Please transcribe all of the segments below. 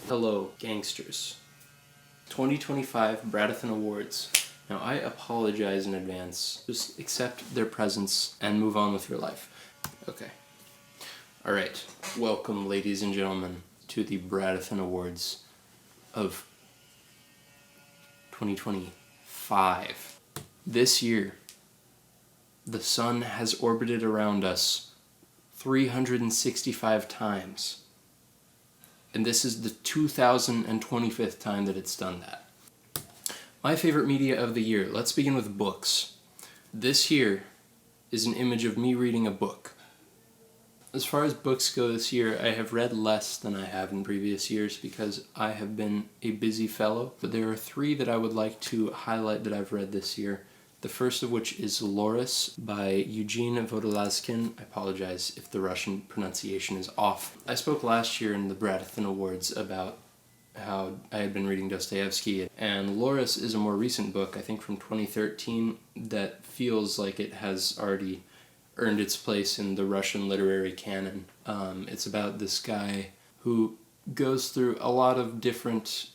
Hello, gangsters. 2025 Bradithan Awards. Now, I apologize in advance. Just accept their presence and move on with your life. Okay. Alright. Welcome, ladies and gentlemen, to the Bradithan Awards of 2025. This year, the sun has orbited around us 365 times. And this is the 2025th time that it's done that. My favorite media of the year. Let's begin with books. This here is an image of me reading a book. As far as books go this year, I have read less than I have in previous years because I have been a busy fellow. But there are three that I would like to highlight that I've read this year. The first of which is Loris by Eugene Vodolazkin. I apologize if the Russian pronunciation is off. I spoke last year in the Bradithan Awards about how I had been reading Dostoevsky, and Loris is a more recent book, I think from 2013, that feels like it has already earned its place in the Russian literary canon. It's about this guy who goes through a lot of different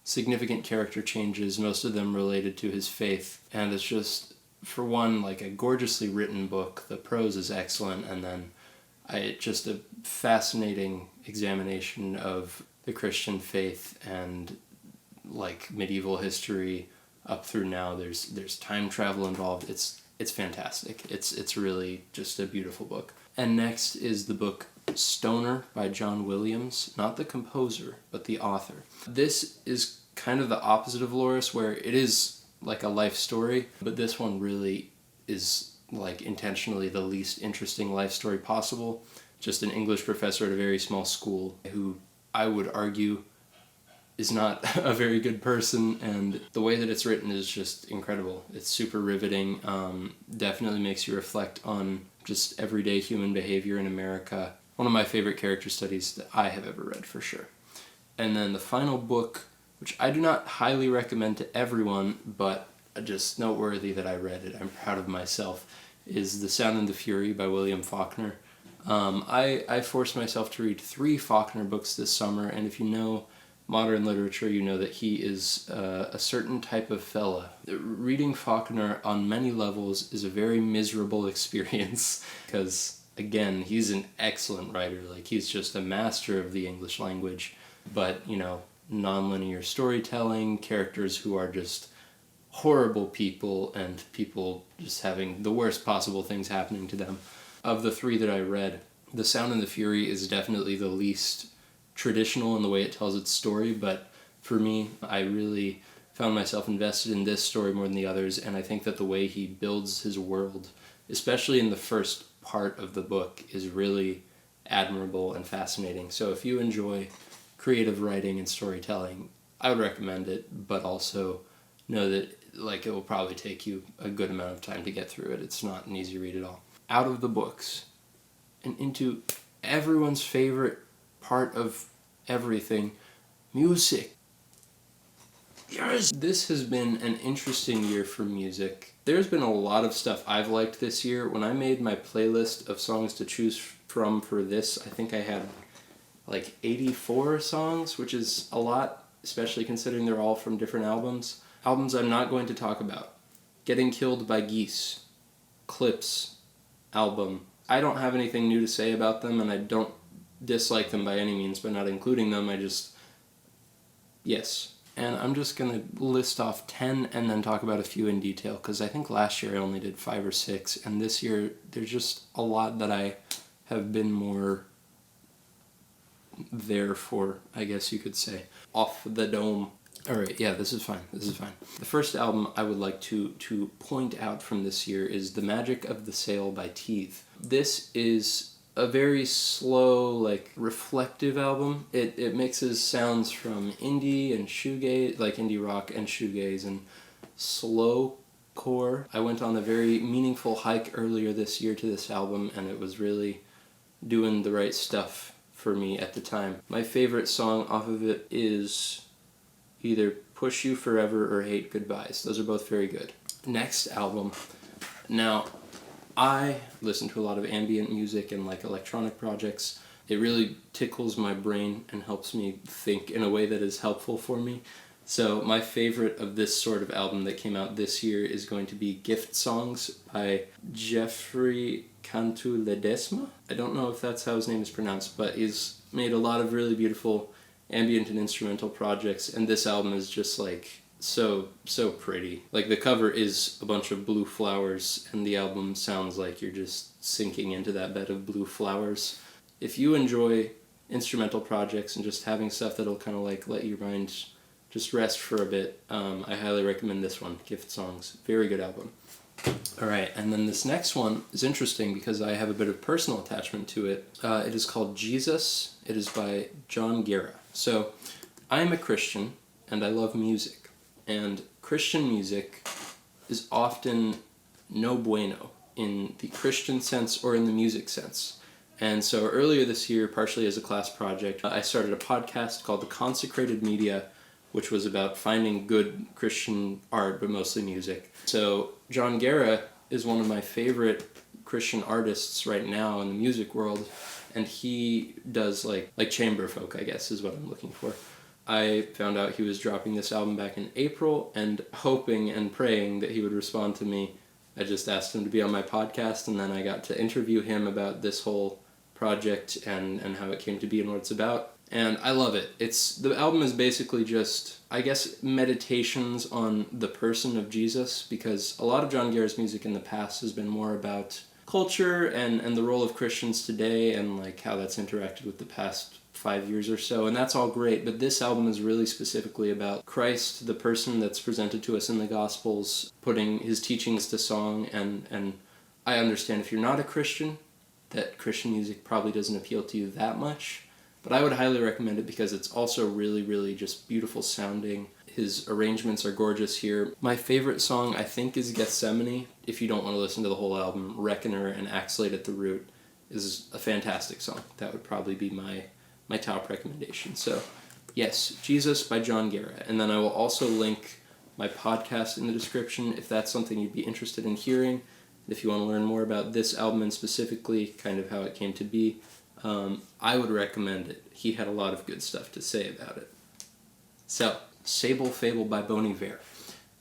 significant character changes, most of them related to his faith, and it's just, for one, like a gorgeously written book. The prose is excellent, and then just a fascinating examination of the Christian faith and like medieval history up through now. There's time travel involved. It's fantastic. It's really just a beautiful book. And next is the book Stoner by John Williams, not the composer, but the author. This is kind of the opposite of Loris, where it is like a life story, but this one really is like intentionally the least interesting life story possible. Just an English professor at a very small school who I would argue is not a very good person, and the way that it's written is just incredible. It's super riveting, definitely makes you reflect on just everyday human behavior in America. One of my favorite character studies that I have ever read, for sure. And then the final book, which I do not highly recommend to everyone, but just noteworthy that I read it, I'm proud of myself, is The Sound and the Fury by William Faulkner. I forced myself to read 3 Faulkner books this summer, and if you know modern literature, you know that he is a certain type of fella. Reading Faulkner on many levels is a very miserable experience, because, again, he's an excellent writer. Like, he's just a master of the English language, but, you know, non-linear storytelling, characters who are just horrible people, and people just having the worst possible things happening to them. Of the 3 that I read, The Sound and the Fury is definitely the least traditional in the way it tells its story, but for me, I really found myself invested in this story more than the others, and I think that the way he builds his world, especially in the first part of the book, is really admirable and fascinating. So if you enjoy creative writing and storytelling, I would recommend it, but also know that like it will probably take you a good amount of time to get through it. It's not an easy read at all. Out of the books and into everyone's favorite part of everything, music. Yes! This has been an interesting year for music. There's been a lot of stuff I've liked this year. When I made my playlist of songs to choose from for this, I think I had like 84 songs, which is a lot, especially considering they're all from different albums. Albums I'm not going to talk about. Getting Killed by Geese. Clips album. I don't have anything new to say about them, and I don't dislike them by any means by not including them. Yes. And I'm just going to list off 10 and then talk about a few in detail, because I think last year I only did 5 or 6, and this year there's just a lot that I have been more there for, I guess you could say. Off the dome. Alright, yeah, this is fine. The first album I would like to point out from this year is The Magic of the Sail by Teeth. This is a very slow, like, reflective album. It mixes sounds from indie and shoegaze, like indie rock and shoegaze, and slow core. I went on a very meaningful hike earlier this year to this album, and it was really doing the right stuff for me at the time. My favorite song off of it is either Push You Forever or Hate Goodbyes. Those are both very good. Next album. Now, I listen to a lot of ambient music and like electronic projects, It really tickles my brain and helps me think in a way that is helpful for me. So my favorite of this sort of album that came out this year is going to be Gift Songs by Jeffrey Cantu Ledesma. I don't know if that's how his name is pronounced, but he's made a lot of really beautiful ambient and instrumental projects, and this album is just like so pretty. Like, the cover is a bunch of blue flowers, and the album sounds like you're just sinking into that bed of blue flowers. If you enjoy instrumental projects and just having stuff that'll kind of like let your mind just rest for a bit, I highly recommend this one, Gift Songs. Very good album. Alright, and then this next one is interesting because I have a bit of personal attachment to it. It is called Jesus. It is by Jon Guerra. So, I'm a Christian, and I love music. And Christian music is often no bueno in the Christian sense or in the music sense. And so earlier this year, partially as a class project, I started a podcast called The Consecrated Media, which was about finding good Christian art, but mostly music. So Jon Guerra is one of my favorite Christian artists right now in the music world, and he does like chamber folk, I guess is what I'm looking for. I found out he was dropping this album back in April, and hoping and praying that he would respond to me, I just asked him to be on my podcast, and then I got to interview him about this whole project and how it came to be and what it's about. And I love it. The album is basically just, I guess, meditations on the person of Jesus, because a lot of Jon Guerra's music in the past has been more about culture and the role of Christians today and like how that's interacted with the past 5 years or so, and that's all great, but this album is really specifically about Christ, the person that's presented to us in the Gospels, putting his teachings to song, and I understand if you're not a Christian, that Christian music probably doesn't appeal to you that much, but I would highly recommend it because it's also really, really just beautiful sounding. His arrangements are gorgeous here. My favorite song, I think, is Gethsemane. If you don't want to listen to the whole album, Reckoner and Axolate at the Root is a fantastic song. That would probably be my top recommendation. So, yes, Jesus by Jon Guerra. And then I will also link my podcast in the description if that's something you'd be interested in hearing. If you want to learn more about this album and specifically kind of how it came to be, I would recommend it. He had a lot of good stuff to say about it. So, Sable Fable by Bon Iver.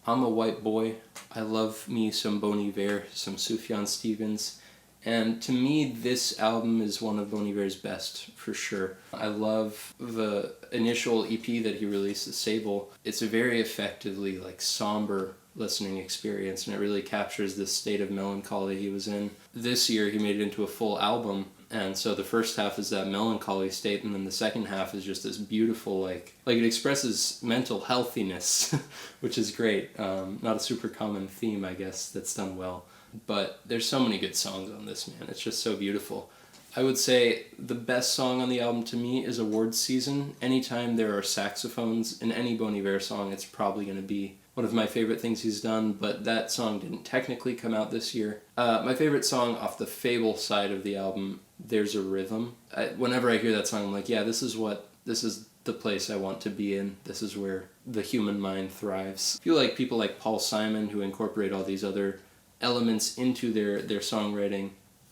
I'm a white boy. I love me some Bon Iver, some Sufjan Stevens. And to me, this album is one of Bon Iver's best, for sure. I love the initial EP that he released, The Sable. It's a very effectively, like, somber listening experience, and it really captures this state of melancholy he was in. This year, he made it into a full album, and so the first half is that melancholy state, and then the second half is just this beautiful, like it expresses mental healthiness, which is great. Not a super common theme, I guess, that's done well. But there's so many good songs on this, man. It's just so beautiful. I would say the best song on the album to me is Awards Season. Anytime there are saxophones in any Bon Iver song, it's probably going to be one of my favorite things he's done, but that song didn't technically come out this year. My favorite song off the Fable side of the album, There's a Rhythm. Whenever I hear that song, I'm like, yeah, this is the place I want to be in. This is where the human mind thrives. I feel like people like Paul Simon, who incorporate all these other elements into their songwriting,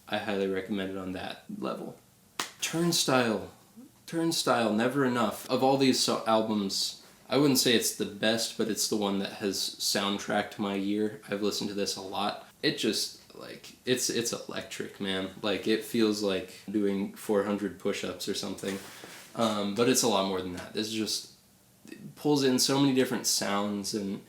I highly recommend it on that level. Turnstile, Never Enough. Of all these albums, I wouldn't say it's the best, but it's the one that has soundtracked my year. I've listened to this a lot. It just, like, it's electric, man. Like, it feels like doing 400 push-ups or something. But it's a lot more than that. This just it pulls in so many different sounds and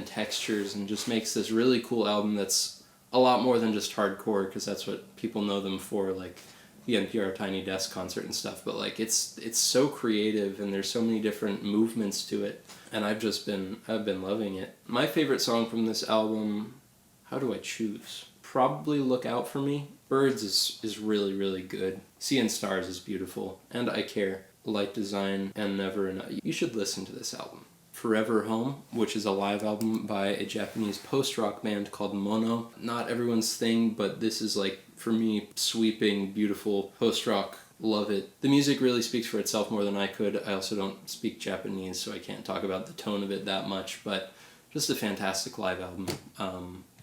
textures and just makes this really cool album that's a lot more than just hardcore, because that's what people know them for, like the NPR Tiny Desk concert and stuff, but like it's so creative and there's so many different movements to it, and I've been loving it. My favorite song from this album, how do I choose? Probably Look Out For Me. Birds is really, really good. Seeing Stars is beautiful, and I Care, Light Design, and Never Enough. You should listen to this album. Forever Home, which is a live album by a Japanese post-rock band called Mono. Not everyone's thing, but this is, like, for me, sweeping, beautiful post-rock. Love it. The music really speaks for itself more than I could. I also don't speak Japanese, so I can't talk about the tone of it that much, but Just a fantastic live album.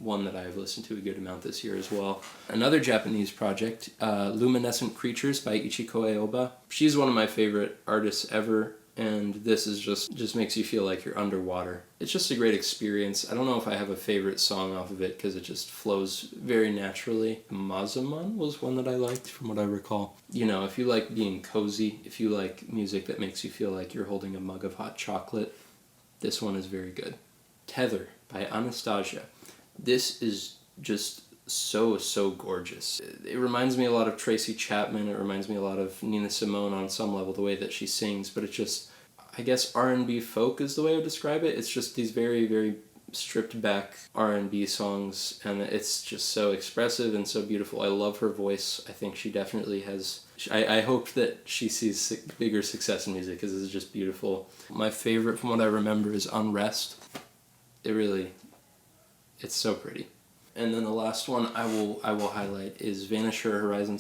One that I've listened to a good amount this year as well. Another Japanese project, Luminescent Creatures by Ichiko Aoba. She's one of my favorite artists ever, and this is just makes you feel like you're underwater. It's just a great experience. I don't know if I have a favorite song off of it because it just flows very naturally. Mazaman was one that I liked from what I recall. You know, if you like being cozy, if you like music that makes you feel like you're holding a mug of hot chocolate, this one is very good. Tether by Anastasia. This is just so gorgeous. It reminds me a lot of Tracy Chapman. It reminds me a lot of Nina Simone on some level, the way that she sings, but it's just, I guess R&B folk is the way I would describe it. It's just these very stripped back R&B songs, and it's just so expressive and so beautiful. I love her voice. I think she definitely has... I hope that she sees bigger success in music because this is just beautiful. My favorite from what I remember is Unrest. It's so pretty. And then the last one I will highlight is Vanisher Horizon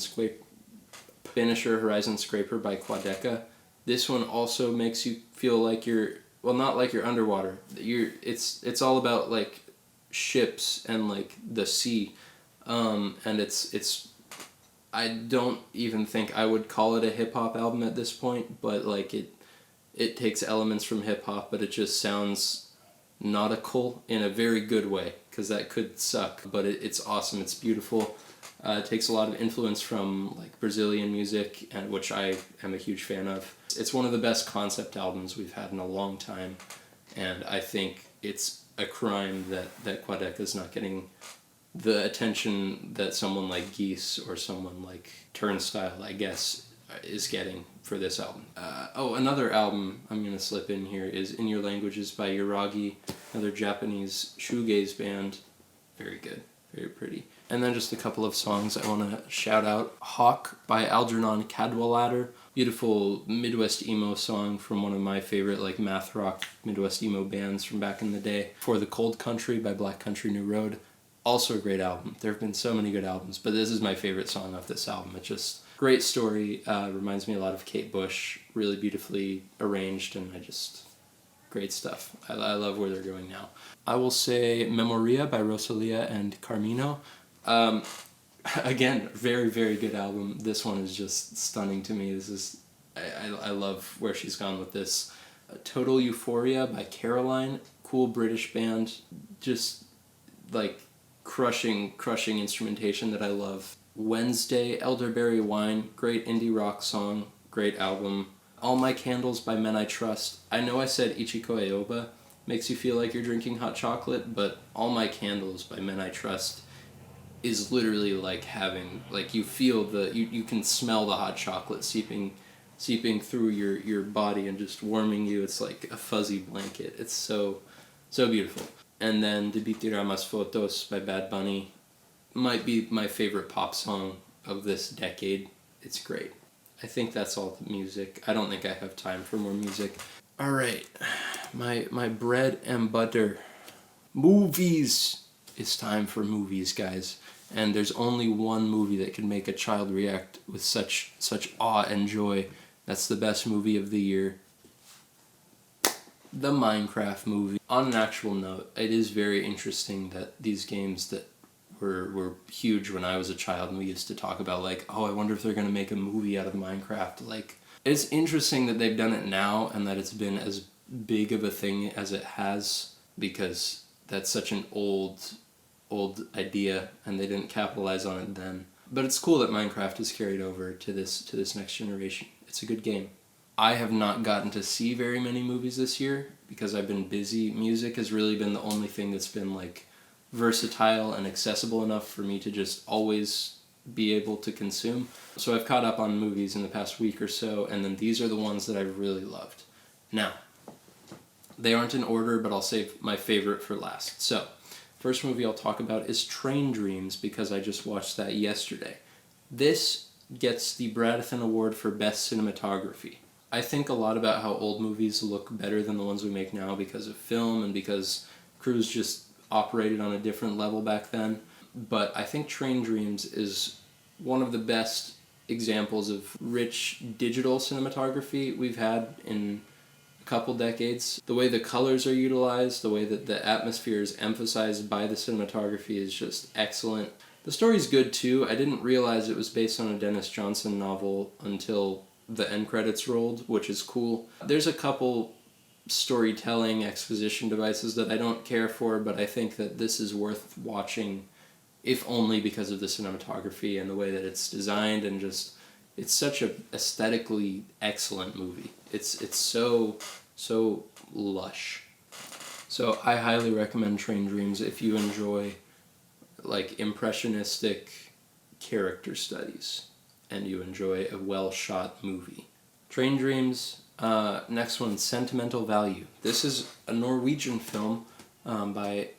Scraper by Quadeca. This one also makes you feel like you're, well, not like you're underwater. It's all about like ships and like the sea. And it's I don't even think I would call it a hip hop album at this point, but like it takes elements from hip hop, but it just sounds nautical in a very good way, because that could suck, but it's awesome. It's beautiful. It takes a lot of influence from like Brazilian music, and which I am a huge fan of. It's one of the best concept albums we've had in a long time, and I think it's a crime that Quadeca is not getting the attention that someone like Geese or someone like Turnstile, I guess, is getting for this album. Another album I'm going to slip in here is In Your Languages by Yuragi, another Japanese shoegaze band. Very good, very pretty. And then just a couple of songs I want to shout out. Hawk by Algernon Cadwallader. Beautiful Midwest emo song from one of my favorite like math rock Midwest emo bands from back in the day. For the Cold Country by Black Country New Road. Also a great album. There have been so many good albums, but this is my favorite song off this album. It's just great story. Reminds me a lot of Kate Bush. Really beautifully arranged, and great stuff. I love where they're going now. I will say Memoria by Rosalia and Carmino. Again, very good album. This one is just stunning to me. I love where she's gone with this. Total Euphoria by Caroline. Cool British band. Just like crushing instrumentation that I love. Wednesday, Elderberry Wine, great indie rock song, great album. All My Candles by Men I Trust. I know I said Ichiko Aoba makes you feel like you're drinking hot chocolate, but All My Candles by Men I Trust is literally like having, like you feel you can smell the hot chocolate seeping through your body and just warming you. It's like a fuzzy blanket. It's so beautiful. And then Debiti Ramas Fotos by Bad Bunny might be my favorite pop song of this decade. It's great. I think that's all the music. I don't think I have time for more music. All right, my bread and butter. Movies. It's time for movies, guys. And there's only one movie that can make a child react with such awe and joy. That's the best movie of the year. The Minecraft movie. On an actual note, it is very interesting that these games that were huge when I was a child, and we used to talk about like, oh, I wonder if they're going to make a movie out of Minecraft. Like, it's interesting that they've done it now and that it's been as big of a thing as it has, because that's such an old idea and they didn't capitalize on it then. But it's cool that Minecraft is carried over to this next generation. It's a good game. I have not gotten to see very many movies this year because I've been busy. Music has really been the only thing that's been like versatile and accessible enough for me to just always be able to consume. So I've caught up on movies in the past week or so, and then these are the ones that I've really loved. Now, they aren't in order, but I'll save my favorite for last. So, first movie I'll talk about is Train Dreams, because I just watched that yesterday. This gets the Bradithan Award for Best Cinematography. I think a lot about how old movies look better than the ones we make now because of film and because crews just operated on a different level back then. But I think Train Dreams is one of the best examples of rich digital cinematography we've had in a couple decades. The way the colors are utilized, the way that the atmosphere is emphasized by the cinematography is just excellent. The story's good too. I didn't realize it was based on a Dennis Johnson novel until the end credits rolled, which is cool. There's a couple storytelling exposition devices that I don't care for, but I think that this is worth watching, if only because of the cinematography and the way that it's designed, and just it's such a aesthetically excellent movie. It's so lush. So I highly recommend Train Dreams if you enjoy like impressionistic character studies and you enjoy a well shot movie. Train Dreams. Next one, Sentimental Value. This is a Norwegian film by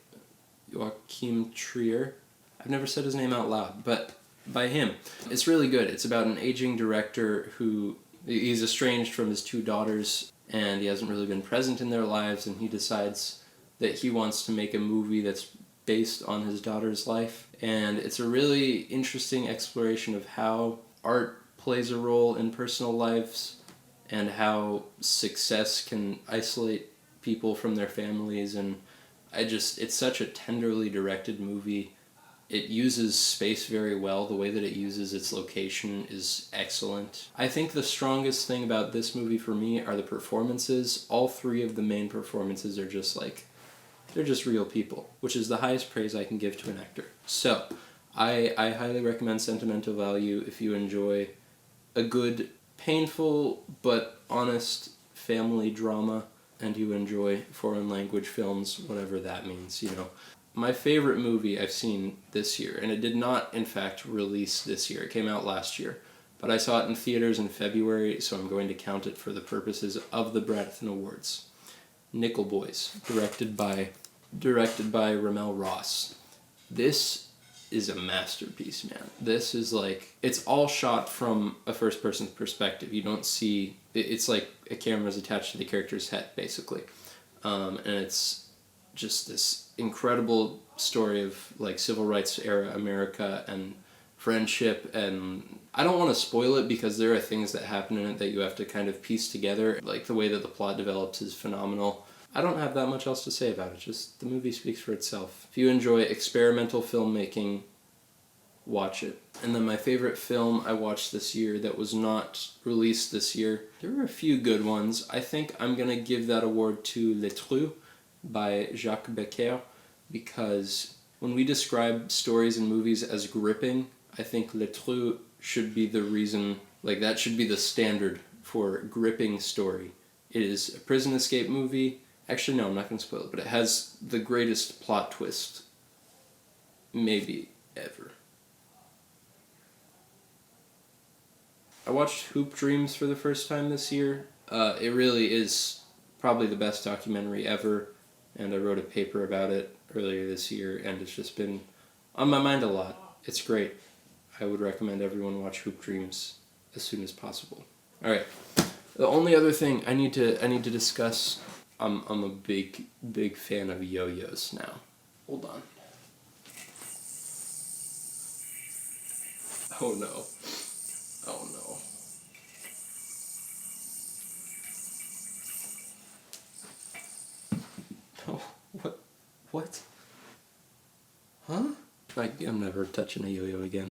Joachim Trier. I've never said his name out loud, but by him. It's really good. It's about an aging director who he's estranged from his two daughters and he hasn't really been present in their lives, and he decides that he wants to make a movie that's based on his daughter's life. And it's a really interesting exploration of how art plays a role in personal lives and how success can isolate people from their families. And it's such a tenderly directed movie. It uses space very well. The way that it uses its location is excellent. I think the strongest thing about this movie for me are the performances. All three of the main performances are just like, they're just real people, which is the highest praise I can give to an actor. So, I highly recommend Sentimental Value if you enjoy a good, painful but honest family drama, and you enjoy foreign language films, whatever that means, you know. My favorite movie I've seen this year, and it did not, in fact, release this year. It came out last year. But I saw it in theaters in February, so I'm going to count it for the purposes of the Bradithan Awards. Nickel Boys, directed by Ramel Ross. This is a masterpiece, man. This is like, it's all shot from a first-person perspective. You don't see, it's like a camera's attached to the character's head, basically. And it's just this incredible story of like civil rights era America and friendship, and I don't want to spoil it because there are things that happen in it that you have to kind of piece together. Like the way that the plot develops is phenomenal. I don't have that much else to say about it, just the movie speaks for itself. If you enjoy experimental filmmaking, watch it. And then my favorite film I watched this year that was not released this year, there were a few good ones. I think I'm going to give that award to Les Trous by Jacques Becker, because when we describe stories in movies as gripping, I think Les Trous should be the reason, like that should be the standard for gripping story. It is a prison escape movie. Actually, no, I'm not going to spoil it, but it has the greatest plot twist maybe ever. I watched Hoop Dreams for the first time this year. It really is probably the best documentary ever, and I wrote a paper about it earlier this year, and it's just been on my mind a lot. It's great. I would recommend everyone watch Hoop Dreams as soon as possible. All right. The only other thing I need to discuss, I'm a big fan of yo-yos now. Hold on. Oh no. Oh no. Oh, what? What? Huh? I'm never touching a yo-yo again.